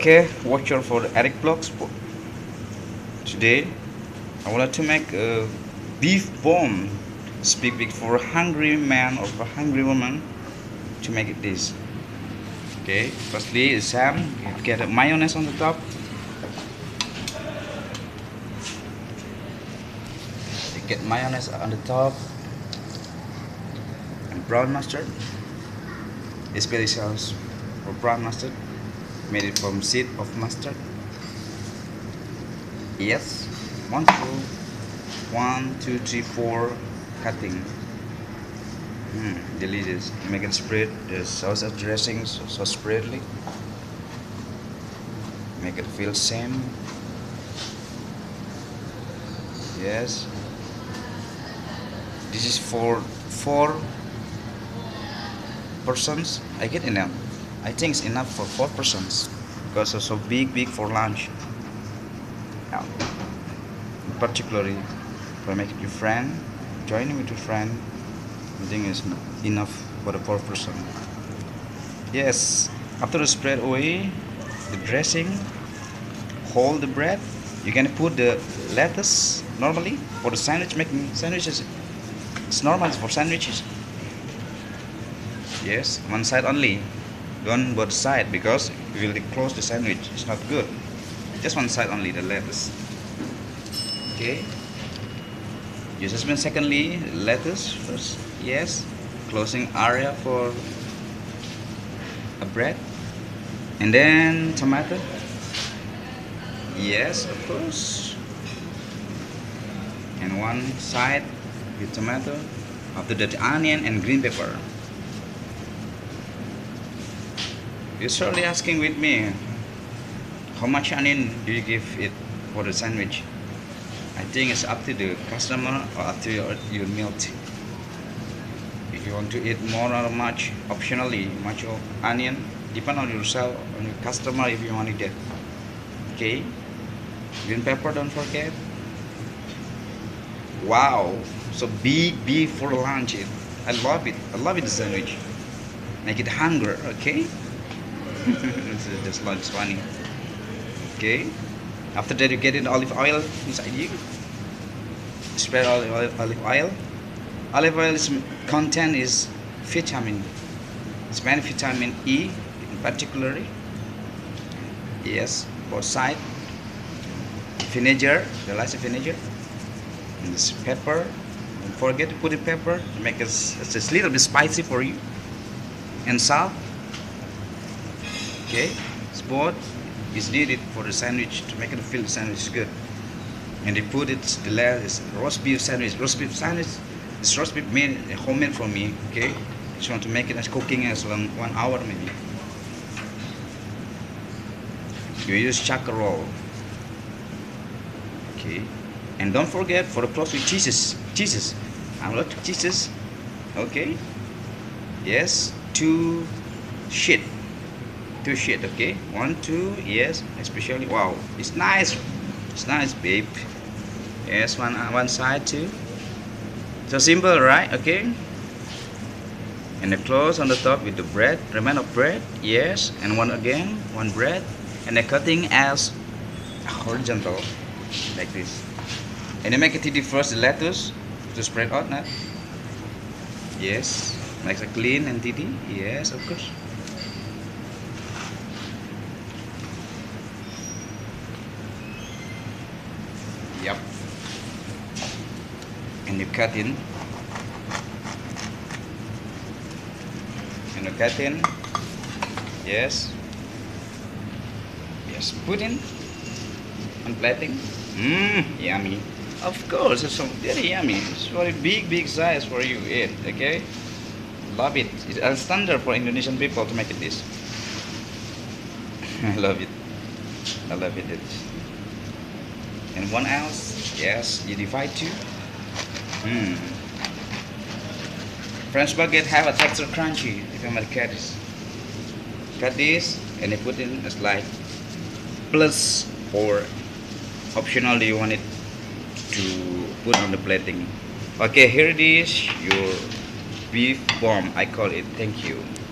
Okay, watch out for the Eric Vlogs. Today, I wanted to make a beef bomb. Speak big for a hungry man or for a hungry woman to make it this. Okay, firstly, Sam, you get a mayonnaise on the top. You get mayonnaise on the top and brown mustard. Especially sauce for brown mustard, made it from seed of mustard. Yes, one two, 1, 2, 3, 4 cutting. Delicious. Make it spread the sauce dressing so spreadly. Make it feel same. Yes. This is for 4 persons. I get enough. I think it's enough for 4 persons because it's so big for lunch. Yeah. Particularly for making your friend, joining with your friend, I think it's enough for the 4 person. Yes, after you spread away the dressing, hold the bread. You can put the lettuce normally for the sandwich, making sandwiches. It's normal for sandwiches. Yes, one side only. Don't both side because you will close the sandwich. It's not good. Just one side only, the lettuce. Okay. You suspend secondly lettuce first. Yes. Closing area for a bread. And then tomato. Yes, of course. And one side with tomato. After that, onion and green pepper. You're surely asking with me, how much onion do you give it for the sandwich? I think it's up to the customer or up to your meal. If you want to eat more or much, optionally, much of onion, depend on yourself, on your customer if you want to get. Okay, green pepper, don't forget. Wow, so big for lunch. I love it. I love it, the sandwich. Make it hunger, okay? This lunch is funny. Okay. After that, you get in olive oil inside you. Spread olive oil. Olive oil's content is vitamin. It's many vitamin E in particular. Yes, both side. Vinegar, the last vinegar. And this pepper. Don't forget to put in pepper to make it it's a little bit spicy for you. And salt. Okay, sport is needed for the sandwich to make it feel the sandwich good. And they put it the last roast beef sandwich. Roast beef sandwich. This roast beef made homemade for me. Okay, just want to make it as cooking as 1 hour maybe. You use charcoal. Okay, and don't forget for the close with cheeses. Cheeses, a lot of cheeses. Okay, yes, 2 sheet. 2 sheet, okay, 1, 2, yes, especially, wow, it's nice, babe. Yes, one side too. So simple, right? Okay, and the close on the top with the bread, remain of bread, yes, and one bread, and the cutting as horizontal like this, and then make it first the lettuce to spread out now. Yes, makes it clean and tidy. Yes, of course. Yep. And you cut in. Yes. Yes. Put in. On plating. Yummy. Of course, it's so very yummy. It's very big size for you to eat. Okay. Love it. It's a standard for Indonesian people to make it this. I love it. I love it. And 1 ounce, yes, you divide 2. French baguette have a texture crunchy. If you cut this, and you put in a slide. Plus or optional, you want it to put on the plating. Okay, here it is, your beef bomb. I call it. Thank you.